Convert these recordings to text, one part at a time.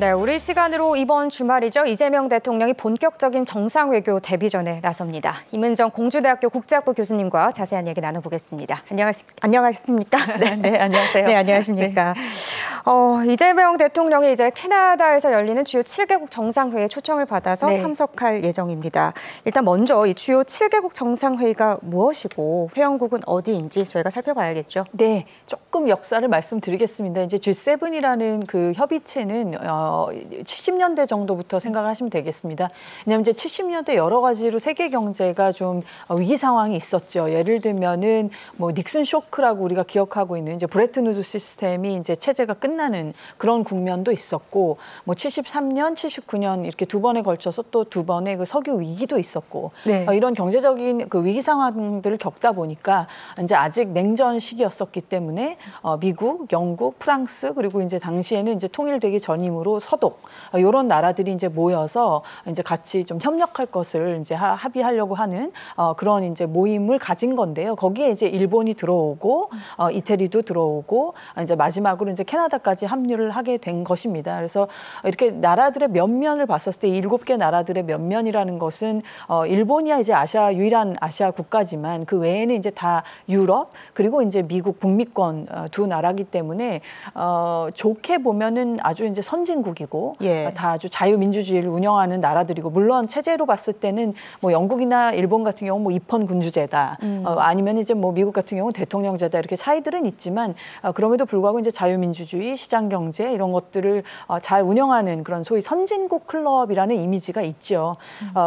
네, 우리 시간으로 이번 주말이죠. 이재명 대통령이 본격적인 정상회교 데뷔전에 나섭니다. 임은정 공주대학교 국제학부 교수님과 자세한 얘기 나눠보겠습니다. 안녕하십니까? 네, 안녕하세요. 네, 안녕하십니까? 네. 이재명 대통령이 이제 캐나다에서 열리는 주요 7개국 정상회의에 초청을 받아서 참석할 예정입니다. 일단 먼저 이 주요 7개국 정상회의가 무엇이고 회원국은 어디인지 저희가 살펴봐야겠죠. 네, 조금 역사를 말씀드리겠습니다. 이제 G7이라는 그 협의체는 70년대 정도부터 생각을 하시면 되겠습니다. 왜냐하면 이제 70년대 여러 가지로 세계 경제가 좀 위기 상황이 있었죠. 예를 들면은 뭐 닉슨 쇼크라고 우리가 기억하고 있는 이제 브레튼 우드 시스템이 이제 체제가 끝나는 그런 국면도 있었고, 뭐 73년, 79년 이렇게 두 번에 걸쳐서 또 두 번의 그 석유 위기도 있었고, 이런 경제적인 그 위기 상황들을 겪다 보니까 이제 아직 냉전 시기였었기 때문에 미국, 영국, 프랑스 그리고 이제 당시에는 이제 통일되기 전이므로 서독 이런 나라들이 이제 모여서 이제 같이 좀 협력할 것을 이제 합의하려고 하는 그런 이제 모임을 가진 건데요. 거기에 이제 일본이 들어오고 이태리도 들어오고 이제 마지막으로 이제 캐나다까지 합류를 하게 된 것입니다. 그래서 이렇게 나라들의 면면을 봤었을 때 7개 나라들의 면면이라는 것은 일본이야 이제 유일한 아시아 국가지만 그 외에는 이제 다 유럽 그리고 이제 미국 북미권 두 나라기 때문에 좋게 보면은 아주 이제 선진국이고 다 아주 자유민주주의를 운영하는 나라들이고, 물론 체제로 봤을 때는 뭐 영국이나 일본 같은 경우 뭐 입헌 군주제다 아니면 이제 뭐 미국 같은 경우 대통령제다 이렇게 차이들은 있지만 그럼에도 불구하고 이제 자유민주주의, 시장경제 이런 것들을 잘 운영하는 그런 소위 선진국 클럽이라는 이미지가 있죠.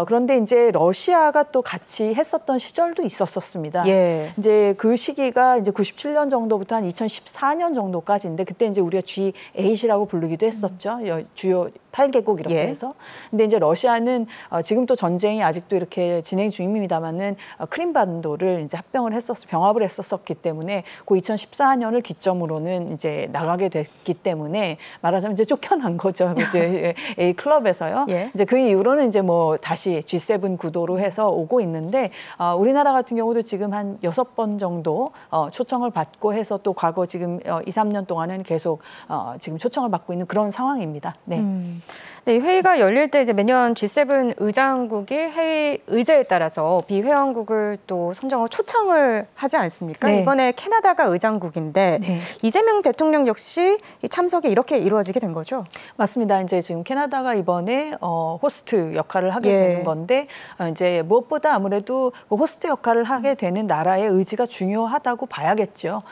그런데 이제 러시아가 또 같이 했었던 시절도 있었습니다. 이제 그 시기가 이제 97년 정도부터 한 2014년 정도까지인데 그때 이제 우리가 G8이라고 부르기도 했었죠. 주요 8개국 이렇게 해서. 근데 이제 러시아는 지금 또 전쟁이 아직도 이렇게 진행 중입니다만은 크림반도를 이제 병합을 했었기 때문에 그 2014년을 기점으로는 이제 나가게 됐기 때문에 말하자면 이제 쫓겨난 거죠. 이제 A 클럽에서요. 이제 그 이후로는 이제 뭐 다시 G7 구도로 해서 오고 있는데 우리나라 같은 경우도 지금 한 6번 정도 초청을 받고 해서 또 과거 지금 2, 3년 동안은 계속 지금 초청을 받고 있는 그런 상황입니다. 네. 네, 회의가 열릴 때 이제 매년 G7 의장국이 회의 의제에 따라서 비회원국을 또 선정하고 초청을 하지 않습니까? 이번에 캐나다가 의장국인데 이재명 대통령 역시 이 참석이 이렇게 이루어지게 된 거죠? 맞습니다. 이제 지금 캐나다가 이번에 호스트 역할을 하게 되는 건데 이제 무엇보다 아무래도 호스트 역할을 하게 되는 나라의 의지가 중요하다고 봐야겠죠.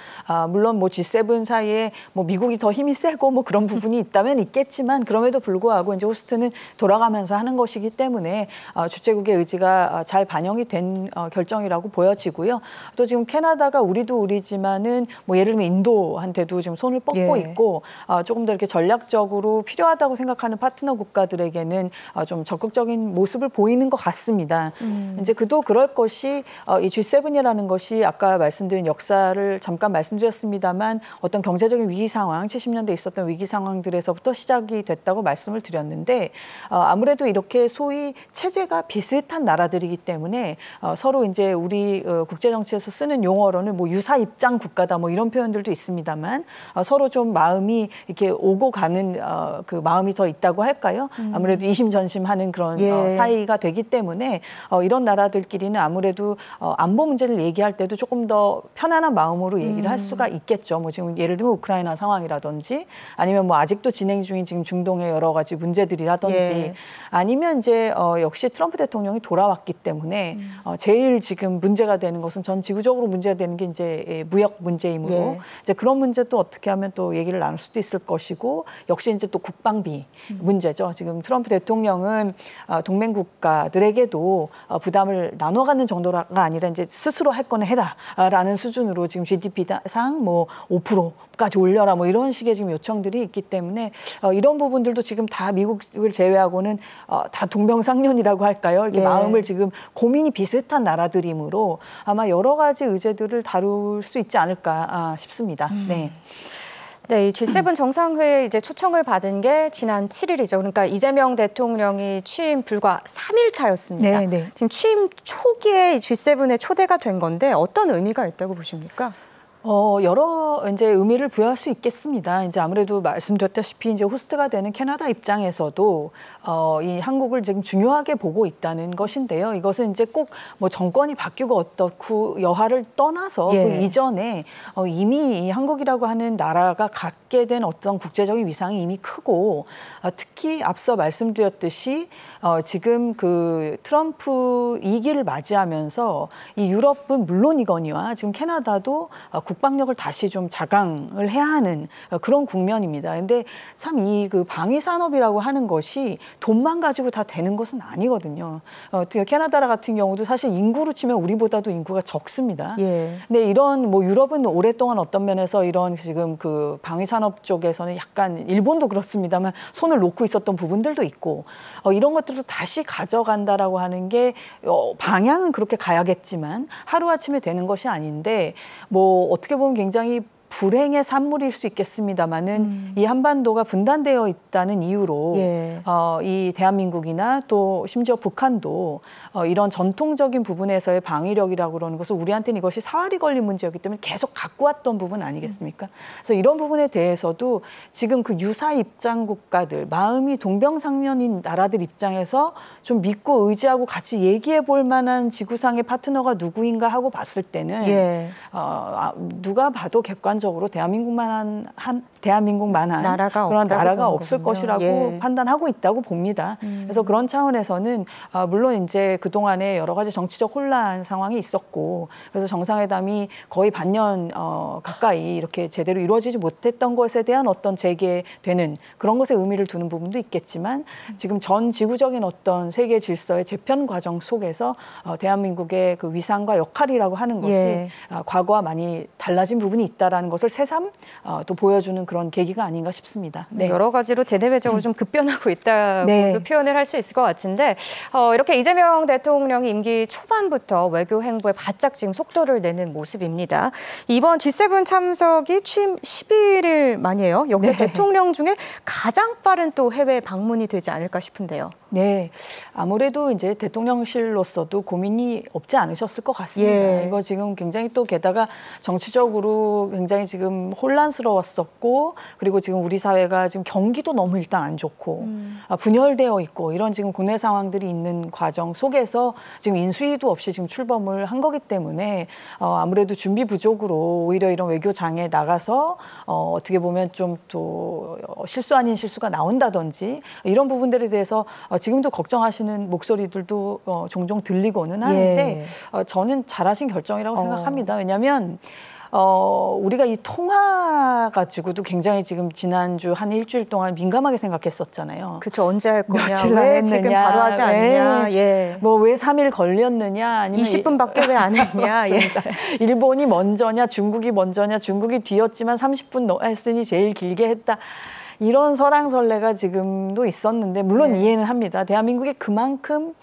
물론 뭐 G7 사이에 뭐 미국이 더 힘이 세고 뭐 그런 부분이 있다면 있겠지만 그럼에도 불구하고 이제 호스트는 돌아가면서 하는 것이기 때문에 주최국의 의지가 잘 반영이 된 결정이라고 보여지고요. 또 지금 캐나다가 우리도 우리지만은 뭐 예를 들면 인도한테도 지금 손을 뻗고 있고 조금 더 이렇게 전략적으로 필요하다고 생각하는 파트너 국가들에게는 좀 적극적인 모습을 보이는 것 같습니다. 이제 그도 그럴 것이 이 G7이라는 것이 아까 말씀드린 역사를 잠깐 말씀드렸습니다만 어떤 경제적인 위기 상황, 70년대에 있었던 위기 상황들에서부터 시작이 됐다고 말씀을 드렸는데 아무래도 이렇게 소위 체제가 비슷한 나라들이기 때문에 서로 이제 우리 국제 정치에서 쓰는 용어로는 뭐 유사 입장 국가다 뭐 이런 표현들도 있습니다만 서로 좀 마음이 이렇게 오고 가는 그 마음이 더 있다고 할까요? 아무래도 이심전심하는 그런 사이가 되기 때문에 이런 나라들끼리는 아무래도 안보 문제를 얘기할 때도 조금 더 편안한 마음으로 얘기를 할 수가 있겠죠. 뭐 지금 예를 들면 우크라이나 상황이라든지 아니면 뭐 아직도 진행 중인 지금 중동의 여러 가지 문제들이라든지 아니면 이제 역시 트럼프 대통령이 돌아왔기 때문에 제일 지금 문제가 되는 것은 전 지구적으로 문제가 되는 게 이제 무역 문제이므로 이제 그런 문제도 어떻게 하면 또 얘기를 나눌 수도 있을 것이고 역시 이제 또 국방비 문제죠. 지금 트럼프 대통령은 동맹 국가들에게도 부담을 나눠 갖는 정도가 아니라 이제 스스로 할 거는 해라라는 수준으로 지금 GDP상 뭐 5%까지 올려라 뭐 이런 식의 지금 요청들이 있기 때문에 이런 부분들도 지금 다 미국을 제외하고는 다 동병상련이라고 할까요? 이렇게 마음을 지금 고민이 비슷한 나라들이므로 아마 여러 가지 의제들을 다룰 수 있지 않을까 싶습니다. 네. 네, 이 G7 정상회의에 이제 초청을 받은 게 지난 7일이죠. 그러니까 이재명 대통령이 취임 불과 3일 차였습니다. 지금 취임 초기에 G7에 초대가 된 건데 어떤 의미가 있다고 보십니까? 여러 이제 의미를 부여할 수 있겠습니다. 이제 아무래도 말씀드렸다시피 이제 호스트가 되는 캐나다 입장에서도 이 한국을 지금 중요하게 보고 있다는 것인데요. 이것은 이제 꼭 뭐 정권이 바뀌고 어떻고 여하를 떠나서 예. 그 이전에 이미 이 한국이라고 하는 나라가 갖게 된 어떤 국제적인 위상이 이미 크고 특히 앞서 말씀드렸듯이 지금 그 트럼프 2기를 맞이하면서 이 유럽은 물론이거니와 지금 캐나다도 국방력을 다시 좀 자강을 해야 하는 그런 국면입니다. 근데 참 이 그 방위 산업이라고 하는 것이 돈만 가지고 다 되는 것은 아니거든요. 캐나다 같은 경우도 사실 인구로 치면 우리보다도 인구가 적습니다. 예. 근데 이런 뭐 유럽은 오랫동안 어떤 면에서 이런 지금 그 방위 산업 쪽에서는 약간 일본도 그렇습니다만 손을 놓고 있었던 부분들도 있고 이런 것들을 다시 가져간다라고 하는 게 방향은 그렇게 가야겠지만 하루아침에 되는 것이 아닌데 뭐 어떻게 보면 굉장히 불행의 산물일 수 있겠습니다마는 이 한반도가 분단되어 있다는 이유로 예. 이 대한민국이나 또 심지어 북한도 이런 전통적인 부분에서의 방위력이라고 그러는 것은 우리한테는 이것이 사활이 걸린 문제였기 때문에 계속 갖고 왔던 부분 아니겠습니까? 그래서 이런 부분에 대해서도 지금 그 유사 입장 국가들, 마음이 동병상련인 나라들 입장에서 좀 믿고 의지하고 같이 얘기해 볼 만한 지구상의 파트너가 누구인가 하고 봤을 때는 예. 누가 봐도 객관적으로 대한민국만한 그런 나라가 없을 것이라고 예. 판단하고 있다고 봅니다. 그래서 그런 차원에서는 물론 이제 그동안에 여러 가지 정치적 혼란 상황이 있었고 그래서 정상회담이 거의 반년 가까이 이렇게 제대로 이루어지지 못했던 것에 대한 어떤 재개되는 그런 것에 의미를 두는 부분도 있겠지만 지금 전 지구적인 어떤 세계 질서의 재편 과정 속에서 대한민국의 그 위상과 역할이라고 하는 것이 예. 과거와 많이 달라진 부분이 있다라는 것을 새삼 또 보여주는 그런 계기가 아닌가 싶습니다. 네. 여러 가지로 대내외적으로 좀 급변하고 있다고 네. 표현을 할 수 있을 것 같은데 이렇게 이재명 대통령이 임기 초반부터 외교 행보에 바짝 지금 속도를 내는 모습입니다. 이번 G7 참석이 취임 11일 만이에요. 역대 네. 대통령 중에 가장 빠른 또 해외 방문이 되지 않을까 싶은데요. 네, 아무래도 이제 대통령실로서도 고민이 없지 않으셨을 것 같습니다. 예. 이거 지금 굉장히 또 게다가 정치적으로 굉장히 지금 혼란스러웠었고 그리고 지금 우리 사회가 지금 경기도 너무 일단 안 좋고 분열되어 있고 이런 지금 국내 상황들이 있는 과정 속에서 지금 인수위도 없이 지금 출범을 한 거기 때문에 아무래도 준비 부족으로 오히려 이런 외교장에 나가서 어떻게 보면 좀 또 실수 아닌 실수가 나온다든지 이런 부분들에 대해서 지금도 걱정하시는 목소리들도 종종 들리고는 하는데 예. 저는 잘하신 결정이라고 생각합니다. 왜냐하면 우리가 이 통화 가지고도 굉장히 지금 지난주 한 일주일 동안 민감하게 생각했었잖아요. 그렇죠. 언제 할 거냐, 며칠 왜 했느냐, 지금 바로 하지 않냐, 예. 뭐 왜 3일 걸렸느냐, 아니면 20분밖에 왜 안 했냐, 예. 일본이 먼저냐, 중국이 먼저냐, 중국이 뒤였지만 30분 했으니 제일 길게 했다. 이런 설왕설래가 지금도 있었는데 물론 네. 이해는 합니다. 대한민국이 그만큼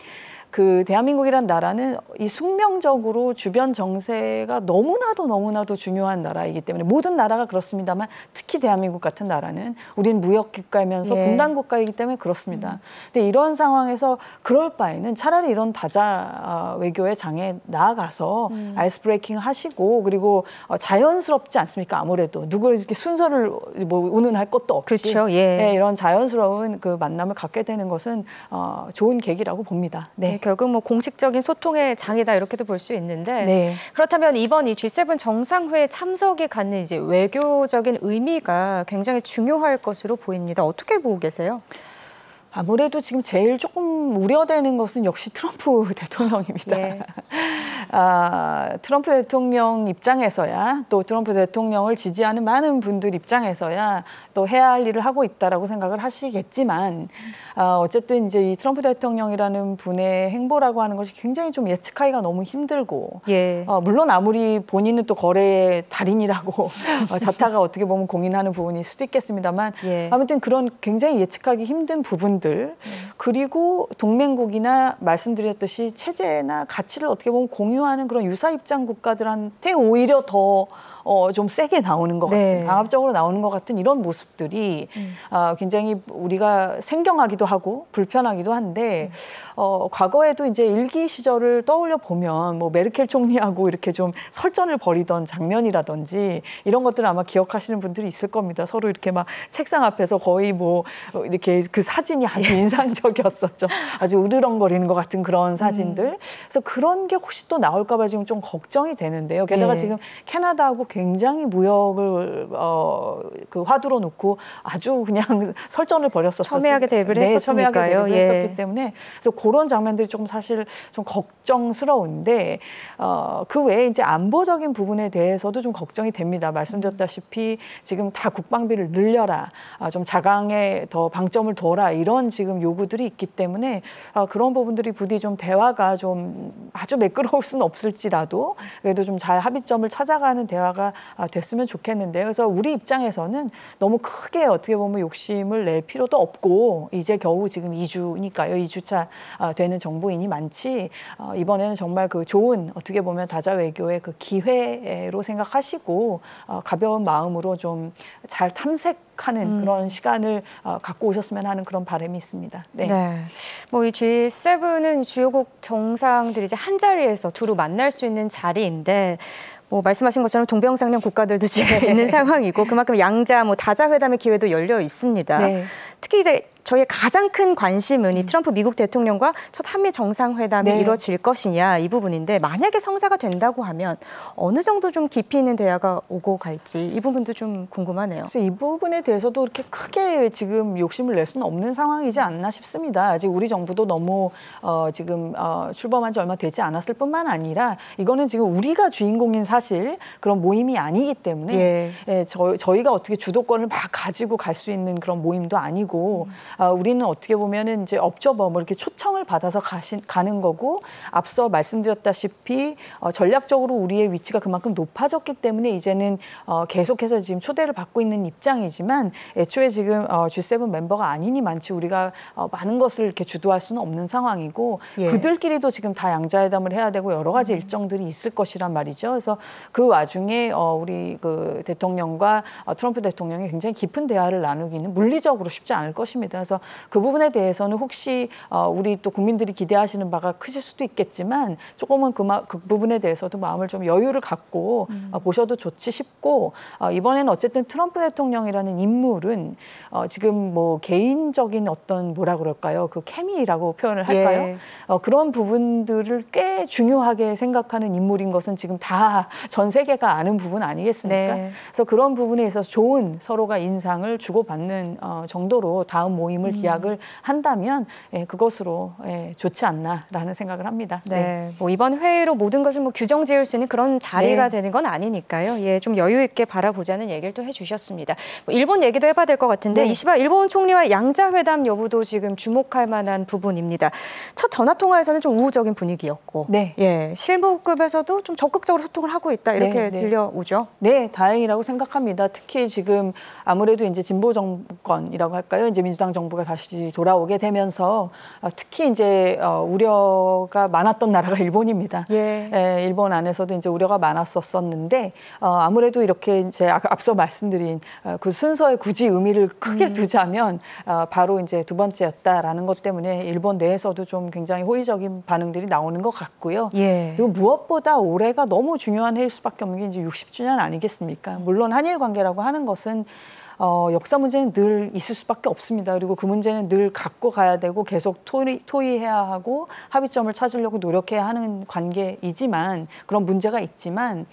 그 대한민국이란 나라는 이 숙명적으로 주변 정세가 너무나도 중요한 나라이기 때문에 모든 나라가 그렇습니다만 특히 대한민국 같은 나라는 우리는 무역국가이면서 예. 분단국가이기 때문에 그렇습니다. 근데 이런 상황에서 그럴 바에는 차라리 이런 다자 외교의 장에 나아가서 아이스 브레이킹 하시고 그리고 자연스럽지 않습니까? 아무래도 누구 이렇게 순서를 뭐 운운할 것도 없이 그렇죠. 예. 네, 이런 자연스러운 그 만남을 갖게 되는 것은 좋은 계기라고 봅니다. 네. 결국 뭐 공식적인 소통의 장이다 이렇게도 볼 수 있는데 네. 그렇다면 이번 이 G7 정상회의 참석이 갖는 이제 외교적인 의미가 굉장히 중요할 것으로 보입니다. 어떻게 보고 계세요? 아무래도 지금 제일 조금 우려되는 것은 역시 트럼프 대통령입니다. 예. 트럼프 대통령 입장에서야 또 트럼프 대통령을 지지하는 많은 분들 입장에서야 또 해야 할 일을 하고 있다라고 생각을 하시겠지만 어쨌든 이제 이 트럼프 대통령이라는 분의 행보라고 하는 것이 굉장히 좀 예측하기가 너무 힘들고 예. 물론 아무리 본인은 또 거래의 달인이라고 자타가 어떻게 보면 공인하는 부분일 수도 있겠습니다만 예. 아무튼 그런 굉장히 예측하기 힘든 부분들 그리고 동맹국이나 말씀드렸듯이 체제나 가치를 어떻게 보면 공유하는 그런 유사 입장 국가들한테 오히려 더 좀 세게 나오는 것 같은, 강압적으로 나오는 것 같은 이런 모습들이 굉장히 우리가 생경하기도 하고 불편하기도 한데 과거에도 이제 일기 시절을 떠올려 보면 뭐 메르켈 총리하고 이렇게 좀 설전을 벌이던 장면이라든지 이런 것들은 아마 기억하시는 분들이 있을 겁니다. 서로 이렇게 막 책상 앞에서 거의 뭐 이렇게 그 사진이 아주 인상적이었었죠. 아주 으르렁거리는 것 같은 그런 사진들. 그래서 그런 게 혹시 또 나올까 봐 지금 좀 걱정이 되는데요. 게다가 지금 캐나다하고 굉장히 무역을 그 화두로 놓고 아주 그냥 설전을 벌였었어요. 첨예하게 대비를 했었으니까요. 첨예하게 대비를 했었기 때문에 그래서 그런 장면들이 조금 사실 좀 걱정스러운데 그 외에 이제 안보적인 부분에 대해서도 좀 걱정이 됩니다. 말씀드렸다시피 지금 다 국방비를 늘려라, 좀 자강에 더 방점을 둬라 이런 지금 요구들이 있기 때문에 그런 부분들이 부디 좀 대화가 좀 아주 매끄러울 수는 없을지라도 그래도 좀 잘 합의점을 찾아가는 대화가 됐으면 좋겠는데요. 그래서 우리 입장에서는 너무 크게 어떻게 보면 욕심을 낼 필요도 없고 이제 겨우 지금 2주니까요. 2주차 되는 정부인이 많지 이번에는 정말 그 좋은 어떻게 보면 다자 외교의 그 기회로 생각하시고 가벼운 마음으로 좀 잘 탐색하는 그런 시간을 갖고 오셨으면 하는 그런 바람이 있습니다. 네. 뭐 이 G7은 주요국 정상들이 이제 한 자리에서 두루 만날 수 있는 자리인데 뭐 말씀하신 것처럼 동병상련 국가들도 지금 있는 상황이고 그만큼 양자 뭐 다자 회담의 기회도 열려 있습니다. 특히 이제 저희의 가장 큰 관심은 이 트럼프 미국 대통령과 첫 한미 정상회담이 이루어질 것이냐 이 부분인데 만약에 성사가 된다고 하면 어느 정도 좀 깊이 있는 대화가 오고 갈지 이 부분도 좀 궁금하네요. 그래서 이 부분에 대해서도 그렇게 크게 지금 욕심을 낼 수는 없는 상황이지 않나 싶습니다. 아직 우리 정부도 너무 지금 출범한 지 얼마 되지 않았을 뿐만 아니라 이거는 지금 우리가 주인공인 사실 그런 모임이 아니기 때문에 저희가 어떻게 주도권을 막 가지고 갈 수 있는 그런 모임도 아니고 우리는 어떻게 보면은 이제 업저버 뭐 이렇게 초청을 받아서 가는 거고 앞서 말씀드렸다시피 전략적으로 우리의 위치가 그만큼 높아졌기 때문에 이제는 계속해서 지금 초대를 받고 있는 입장이지만 애초에 지금 G7 멤버가 아니니 많지 우리가 많은 것을 이렇게 주도할 수는 없는 상황이고 그들끼리도 지금 다 양자회담을 해야 되고 여러 가지 일정들이 있을 것이란 말이죠. 그래서 그 와중에 우리 그 대통령과 트럼프 대통령이 굉장히 깊은 대화를 나누기는 물리적으로 쉽지 않을 것입니다. 그래서 그 부분에 대해서는 혹시 우리 또 국민들이 기대하시는 바가 크실 수도 있겠지만 조금은 그 부분에 대해서도 마음을 좀 여유를 갖고 보셔도 좋지 싶고 이번에는 어쨌든 트럼프 대통령이라는 인물은 지금 뭐 개인적인 어떤 뭐라 그럴까요? 그 케미라고 표현을 할까요? 그런 부분들을 꽤 중요하게 생각하는 인물인 것은 지금 다 전 세계가 아는 부분 아니겠습니까? 그래서 그런 부분에 있어서 좋은 서로가 인상을 주고받는 정도로 다음 모임을 기약을 한다면 그것으로 좋지 않나라는 생각을 합니다. 뭐 이번 회의로 모든 것을 뭐 규정 지을 수 있는 그런 자리가 되는 건 아니니까요. 좀 여유 있게 바라보자는 얘기를 또 해주셨습니다. 뭐 일본 얘기도 해봐야 될 것 같은데 이시바 일본 총리와 양자회담 여부도 지금 주목할 만한 부분입니다. 첫 전화통화에서는 좀 우호적인 분위기였고 실무급에서도 좀 적극적으로 소통을 하고 있다 이렇게 들려오죠. 네, 다행이라고 생각합니다. 특히 지금 아무래도 이제 진보 정권이라고 할까요? 이제 민주당 정부가 다시 돌아오게 되면서 특히 이제 우려가 많았던 나라가 일본입니다. 일본 안에서도 이제 우려가 많았었는데 아무래도 이렇게 이제 앞서 말씀드린 그 순서에 굳이 의미를 크게 두자면 바로 이제 두 번째였다라는 것 때문에 일본 내에서도 좀 굉장히 호의적인 반응들이 나오는 것 같고요. 그리고 무엇보다 올해가 너무 중요한 해일 수밖에 없는 게 이제 60주년 아니겠습니까? 물론 한일 관계라고 하는 것은 역사 문제는 늘 있을 수밖에 없습니다. 그리고 그 문제는 늘 갖고 가야 되고 계속 토의해야 하고 합의점을 찾으려고 노력해야 하는 관계이지만 그런 문제가 있지만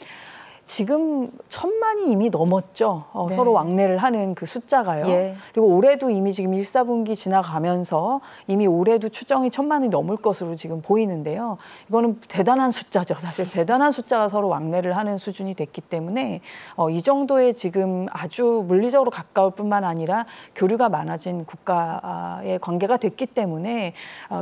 지금 1000만이 이미 넘었죠. 서로 왕래를 하는 그 숫자가요. 그리고 올해도 이미 지금 1사분기 지나가면서 이미 올해도 추정이 1000만이 넘을 것으로 지금 보이는데요. 이거는 대단한 숫자죠. 사실 대단한 숫자가 서로 왕래를 하는 수준이 됐기 때문에 이 정도의 지금 아주 물리적으로 가까울 뿐만 아니라 교류가 많아진 국가의 관계가 됐기 때문에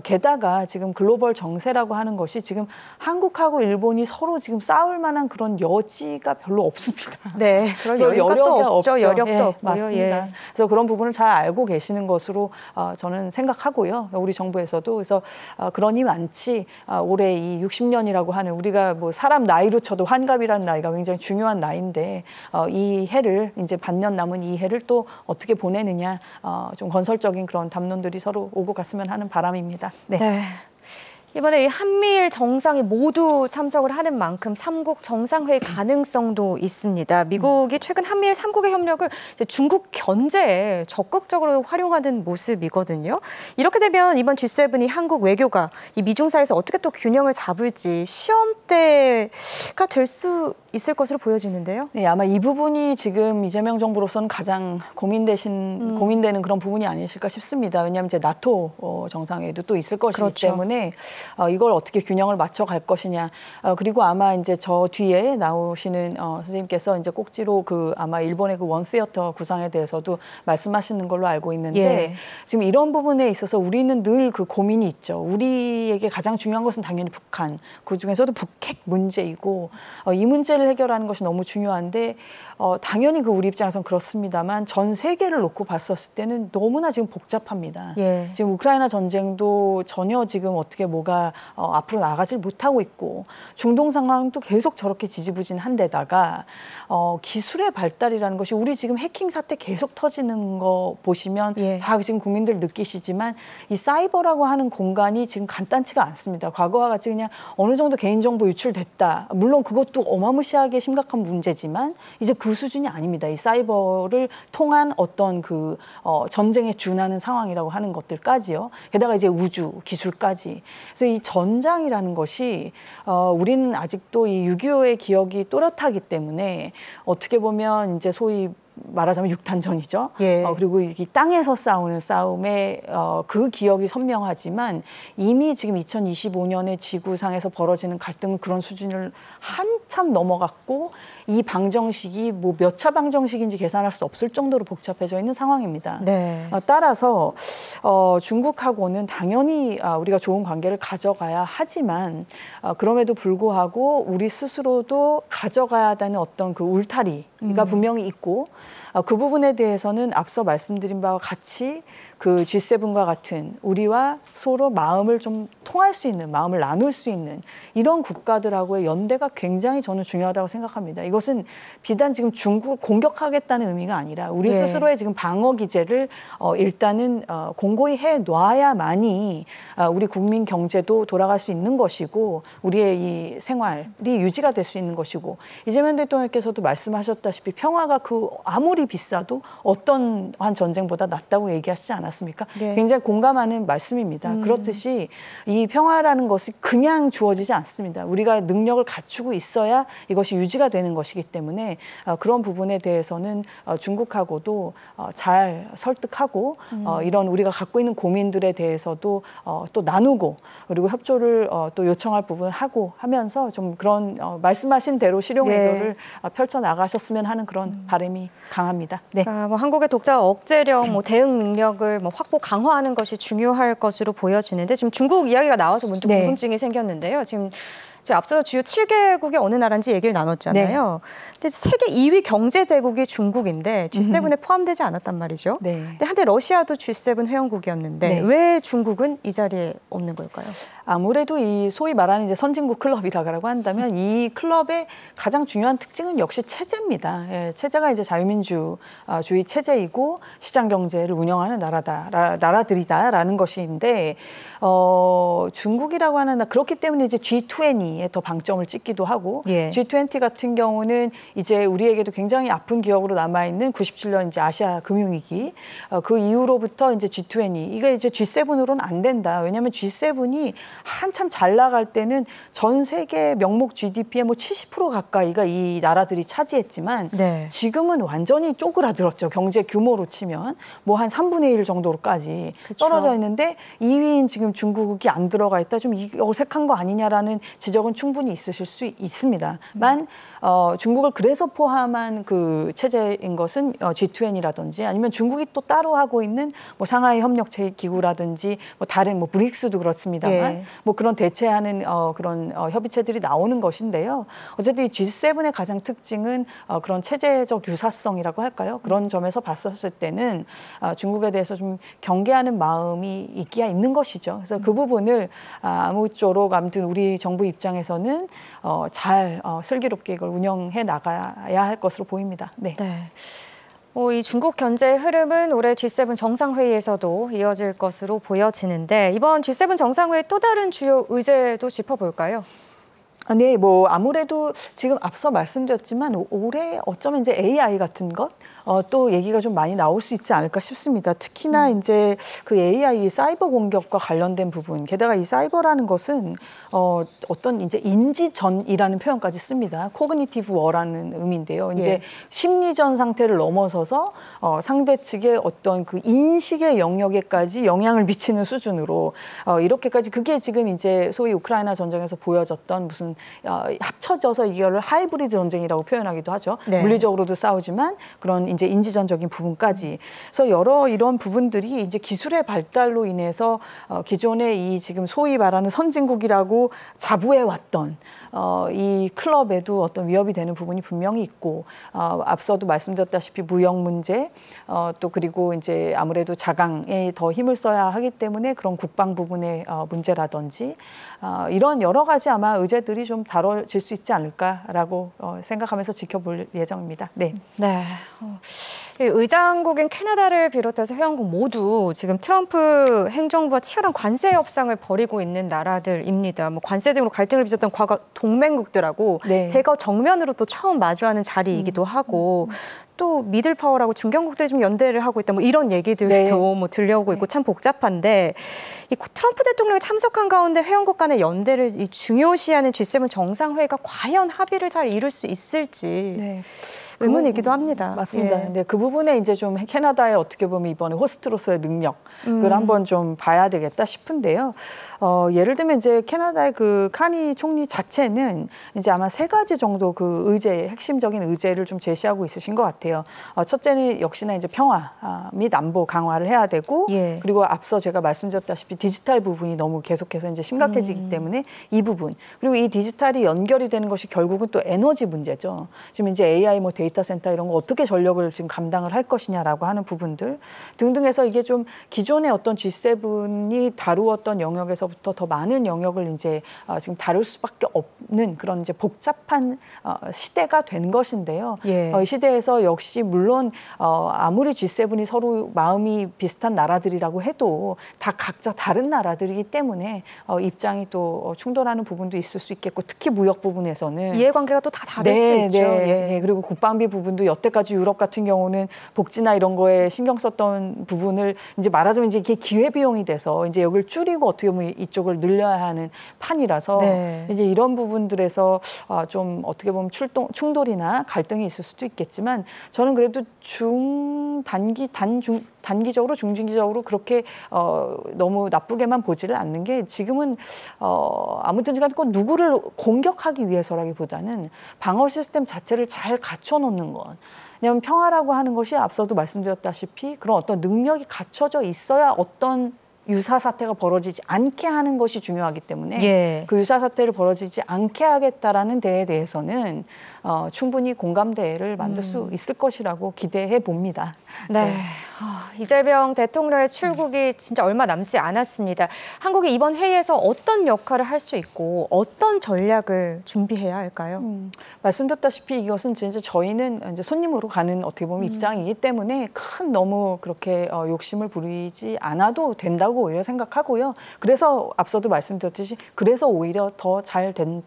게다가 지금 글로벌 정세라고 하는 것이 지금 한국하고 일본이 서로 지금 싸울 만한 그런 여지 여지가 별로 없습니다. 네, 그런 여력이 또 없죠. 여력도 예, 없고요. 맞습니다. 예. 그래서 그런 부분을 잘 알고 계시는 것으로 저는 생각하고요. 우리 정부에서도 그래서 그러니 많지 올해 이 60년이라고 하는 우리가 뭐 사람 나이로 쳐도 환갑이라는 나이가 굉장히 중요한 나이인데 이 해를 이제 반년 남은 이 해를 또 어떻게 보내느냐 좀 건설적인 그런 담론들이 서로 오고 갔으면 하는 바람입니다. 네. 네. 이번에 이 한미일 정상이 모두 참석을 하는 만큼 3국 정상회의 가능성도 있습니다. 미국이 최근 한미일 3국의 협력을 이제 중국 견제에 적극적으로 활용하는 모습이거든요. 이렇게 되면 이번 G7이 한국 외교가 이 미중 사이에서 어떻게 또 균형을 잡을지 시험대가 될 수 있을 것으로 보여지는데요. 네, 아마 이 부분이 지금 이재명 정부로서는 가장 고민되는 그런 부분이 아니실까 싶습니다. 왜냐하면 이제 나토 정상회의도 또 있을 것이기 그렇죠. 때문에 이걸 어떻게 균형을 맞춰 갈 것이냐. 그리고 아마 이제 저 뒤에 나오시는 선생님께서 이제 꼭지로 아마 일본의 그 원시어터 구상에 대해서도 말씀하시는 걸로 알고 있는데 예. 지금 이런 부분에 있어서 우리는 늘 그 고민이 있죠. 우리에게 가장 중요한 것은 당연히 북한. 그 중에서도 북핵 문제이고 이 문제를 해결하는 것이 너무 중요한데 당연히 우리 입장에서는 그렇습니다만 전 세계를 놓고 봤었을 때는 너무나 지금 복잡합니다. 예. 지금 우크라이나 전쟁도 전혀 지금 어떻게 뭐가 앞으로 나가질 못하고 있고 중동 상황도 계속 저렇게 지지부진한데다가 기술의 발달이라는 것이 우리 지금 해킹 사태 계속 터지는 거 보시면 예. 다 지금 국민들 느끼시지만 이 사이버라고 하는 공간이 지금 간단치가 않습니다. 과거와 같이 그냥 어느 정도 개인정보 유출됐다. 물론 그것도 어마무시하게 심각한 문제지만 이제 그 수준이 아닙니다. 이 사이버를 통한 어떤 전쟁에 준하는 상황이라고 하는 것들까지요. 게다가 이제 우주 기술까지. 그래서 이 전장이라는 것이 우리는 아직도 이 6.25의 기억이 또렷하기 때문에 어떻게 보면 이제 소위 말하자면 육탄전이죠. 예. 그리고 이 땅에서 싸우는 싸움에 그 기억이 선명하지만 이미 지금 2025년에 지구상에서 벌어지는 갈등은 그런 수준을 한참 넘어갔고 이 방정식이 뭐 몇 차 방정식인지 계산할 수 없을 정도로 복잡해져 있는 상황입니다. 네. 따라서 중국하고는 당연히 우리가 좋은 관계를 가져가야 하지만 그럼에도 불구하고 우리 스스로도 가져가야 되는 어떤 그 울타리가 분명히 있고 그 부분에 대해서는 앞서 말씀드린 바와 같이 그 G7과 같은 우리와 서로 마음을 좀 통할 수 있는, 마음을 나눌 수 있는 이런 국가들하고의 연대가 굉장히 저는 중요하다고 생각합니다. 이것은 비단 지금 중국을 공격하겠다는 의미가 아니라 우리 예. 스스로의 지금 방어 기제를 일단은 공고히 해놔야만이 우리 국민 경제도 돌아갈 수 있는 것이고 우리의 이 생활이 유지가 될 수 있는 것이고 이재명 대통령께서도 말씀하셨다시피 평화가 아무리 비싸도 어떤 한 전쟁보다 낫다고 얘기하시지 않았습니까? 네. 굉장히 공감하는 말씀입니다. 그렇듯이 이 평화라는 것이 그냥 주어지지 않습니다. 우리가 능력을 갖추고 있어야 이것이 유지가 되는 것이기 때문에 그런 부분에 대해서는 중국하고도 잘 설득하고 이런 우리가 갖고 있는 고민들에 대해서도 또 나누고 그리고 협조를 또 요청할 부분을 하고 하면서 좀 그런 말씀하신 대로 실용 외교를 펼쳐 나가셨으면 하는 그런 바람이 강합니다. 네. 뭐 한국의 독자 억제력, 대응 능력을 확보 강화하는 것이 중요할 것으로 보여지는데 지금 중국 이야기가 나와서 문득 네. 궁금증이 생겼는데요. 지금 앞서 주요 7개국의 어느 나라인지 얘기를 나눴잖아요. 네. 근데 세계 2위 경제 대국이 중국인데 G7에 포함되지 않았단 말이죠. 네. 근데 한때 러시아도 G7 회원국이었는데 네. 왜 중국은 이 자리에 없는 걸까요? 아무래도 이 소위 말하는 이제 선진국 클럽이라고 한다면 이 클럽의 가장 중요한 특징은 역시 체제입니다. 예, 체제가 이제 자유민주주의 체제이고 시장 경제를 운영하는 나라들이다라는 것인데 중국이라고 하는 그렇기 때문에 이제 G20에 더 방점을 찍기도 하고 예. G20 같은 경우는 이제 우리에게도 굉장히 아픈 기억으로 남아 있는 97년 이제 아시아 금융위기 그 이후로부터 이제 G20 이게 이제 G7으로는 안 된다. 왜냐하면 G7이 한참 잘 나갈 때는 전 세계 명목 GDP의 70% 가까이가 이 나라들이 차지했지만 네. 지금은 완전히 쪼그라들었죠. 경제 규모로 치면 한 3분의 1 정도로까지 그쵸. 떨어져 있는데 2위인 지금 중국이 안 들어가 있다. 좀 어색한 거 아니냐라는 지적을 국적은 충분히 있으실 수 있습니다만 중국을 그래서 포함한 그 체제인 것은 G20이라든지 아니면 중국이 또 따로 하고 있는 뭐 상하이 협력기구라든지 뭐 다른 뭐 브릭스도 그렇습니다만 예. 뭐 그런 대체하는 그런 협의체들이 나오는 것인데요. 어쨌든 이 G7의 가장 특징은 그런 체제적 유사성이라고 할까요? 그런 점에서 봤었을 때는 중국에 대해서 좀 경계하는 마음이 있기야 있는 것이죠. 그래서 그 부분을 아무쪼록 아무튼 우리 정부 입장에서는 잘 슬기롭게 이걸 운영해 나가야 할 것으로 보입니다. 네. 네. 이 중국 견제의 흐름은 올해 G7 정상회의에서도 이어질 것으로 보여지는데 이번 G7 정상회의 또 다른 주요 의제도 짚어볼까요? 네, 뭐 아무래도 지금 앞서 말씀드렸지만 올해 어쩌면 이제 AI 같은 것 또 얘기가 좀 많이 나올 수 있지 않을까 싶습니다. 특히나 이제 그 AI 사이버 공격과 관련된 부분, 게다가 이 사이버라는 것은 어떤 이제 인지전이라는 표현까지 씁니다. 코그니티브 워라는 의미인데요. 이제 예. 심리전 상태를 넘어서서 상대 측의 어떤 그 인식의 영역에까지 영향을 미치는 수준으로 이렇게까지 그게 지금 이제 소위 우크라이나 전쟁에서 보여졌던 무슨 합쳐져서 이거를 하이브리드 전쟁이라고 표현하기도 하죠. 네. 물리적으로도 싸우지만 그런 이제 인지전적인 부분까지. 그래서 여러 이런 부분들이 이제 기술의 발달로 인해서 기존의 이 지금 소위 말하는 선진국이라고 자부해 왔던 이 클럽에도 어떤 위협이 되는 부분이 분명히 있고 앞서도 말씀드렸다시피 무역 문제 또 그리고 이제 아무래도 자강에 더 힘을 써야 하기 때문에 그런 국방 부분의 문제라든지 이런 여러 가지 아마 의제들이 좀 다뤄질 수 있지 않을까라고 생각하면서 지켜볼 예정입니다. 네. 네. 의장국인 캐나다를 비롯해서 회원국 모두 지금 트럼프 행정부와 치열한 관세 협상을 벌이고 있는 나라들입니다. 뭐 관세 등으로 갈등을 빚었던 과거 동맹국들하고 네. 대거 정면으로 또 처음 마주하는 자리이기도 하고 또 미들 파워라고 중견국들이 좀 연대를 하고 있다 뭐 이런 얘기들도 네. 뭐 들려오고 있고 참 복잡한데 이 트럼프 대통령이 참석한 가운데 회원국 간의 연대를 중요시하는 G7 정상회의가 과연 합의를 잘 이룰 수 있을지 네. 의문이기도 합니다. 맞습니다. 예. 네, 그 부분에 이제 좀 캐나다의 어떻게 보면 이번에 호스트로서의 능력을 한번 좀 봐야 되겠다 싶은데요. 예를 들면 이제 캐나다의 그 카니 총리 자체는 이제 아마 3가지 정도 그 의제, 핵심적인 의제를 좀 제시하고 있으신 것 같아요. 첫째는 역시나 이제 평화 및 안보 강화를 해야 되고 예. 그리고 앞서 제가 말씀드렸다시피 디지털 부분이 너무 계속해서 이제 심각해지기 때문에 이 부분 그리고 이 디지털이 연결이 되는 것이 결국은 또 에너지 문제죠. 지금 이제 AI 뭐 데이터 센터 이런 거 어떻게 전력을 지금 감당을 할 것이냐라고 하는 부분들 등등해서 이게 좀 기존의 어떤 G7이 다루었던 영역에서부터 더 많은 영역을 이제 지금 다룰 수밖에 없는 그런 이제 복잡한 시대가 된 것인데요. 예. 이 시대에서 역시 물론 아무리 G7이 서로 마음이 비슷한 나라들이라고 해도 다 각자 다른 나라들이기 때문에 입장이 또 충돌하는 부분도 있을 수 있겠고 특히 무역 부분에서는 이해관계가 또 다 다를 수 있죠. 예. 그리고 국방비 부분도 여태까지 유럽 같은 경우는 복지나 이런 거에 신경 썼던 부분을 이제 말하자면 이제 이게 기회비용이 돼서 이제 여기를 줄이고 어떻게 보면 이쪽을 늘려야 하는 판이라서 네. 이제 이런 부분들에서 좀 어떻게 보면 충돌이나 갈등이 있을 수도 있겠지만 저는 그래도 단기적으로 중진기적으로 그렇게 너무 나쁘게만 보지를 않는 게 지금은 아무튼 간에 누구를 공격하기 위해서라기보다는 방어 시스템 자체를 잘 갖춰놓는 것. 왜냐하면 평화라고 하는 것이 앞서도 말씀드렸다시피 그런 어떤 능력이 갖춰져 있어야 어떤 유사 사태가 벌어지지 않게 하는 것이 중요하기 때문에 예. 그 유사 사태를 벌어지지 않게 하겠다라는 데에 대해서는 충분히 공감대를 만들 수 있을 것이라고 기대해 봅니다. 네. 네. 이재명 대통령의 출국이 진짜 얼마 남지 않았습니다. 한국이 이번 회의에서 어떤 역할을 할 수 있고 어떤 전략을 준비해야 할까요? 말씀드렸다시피 이것은 진짜 저희는 이제 손님으로 가는 어떻게 보면 입장이기 때문에 큰 너무 그렇게 욕심을 부리지 않아도 된다고 오히려 생각하고요. 그래서 앞서도 말씀드렸듯이 그래서 오히려 더 잘 된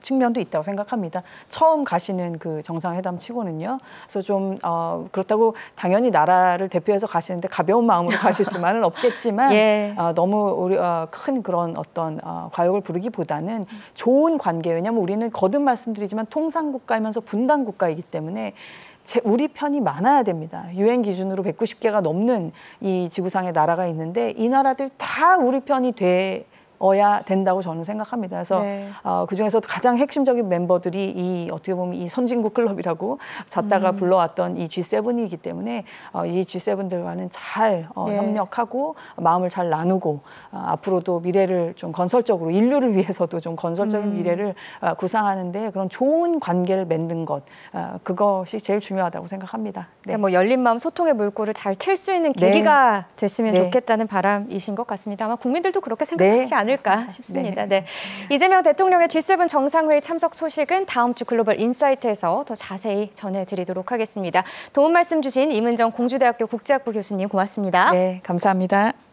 측면도 있다고 생각합니다. 처음 가시는 그 정상회담 치고는요. 그래서 좀 그렇다고 당연히 나라를 대표해서 가시는데 가벼운 마음으로 가실 수만은 없겠지만 예. 너무 큰 그런 어떤 과욕을 부르기보다는 좋은 관계. 왜냐하면 우리는 거듭 말씀드리지만 통상국가이면서 분단국가이기 때문에 우리 편이 많아야 됩니다. 유엔 기준으로 190개가 넘는 이 지구상의 나라가 있는데 이 나라들 다 우리 편이 어야 된다고 저는 생각합니다. 그래서 네. 그중에서도 가장 핵심적인 멤버들이 이 어떻게 보면 이 선진국 클럽이라고 잤다가 불러왔던 이 G7이기 때문에 이 G7들과는 잘 네. 협력하고 마음을 잘 나누고 앞으로도 미래를 좀 건설적으로 인류를 위해서도 좀 건설적인 미래를 구상하는데 그런 좋은 관계를 맺는 것 그것이 제일 중요하다고 생각합니다. 네. 그러니까 뭐 열린 마음 소통의 물꼬를 잘 틀 수 있는 계기가 네. 됐으면 네. 좋겠다는 바람이신 것 같습니다. 아마 국민들도 그렇게 생각하지 네. 않을까 맞습니다. 싶습니다. 네. 네. 이재명 대통령의 G7 정상회의 참석 소식은 다음 주 글로벌 인사이트에서 더 자세히 전해드리도록 하겠습니다. 도움 말씀 주신 임은정 공주대학교 국제학부 교수님 고맙습니다. 네, 감사합니다.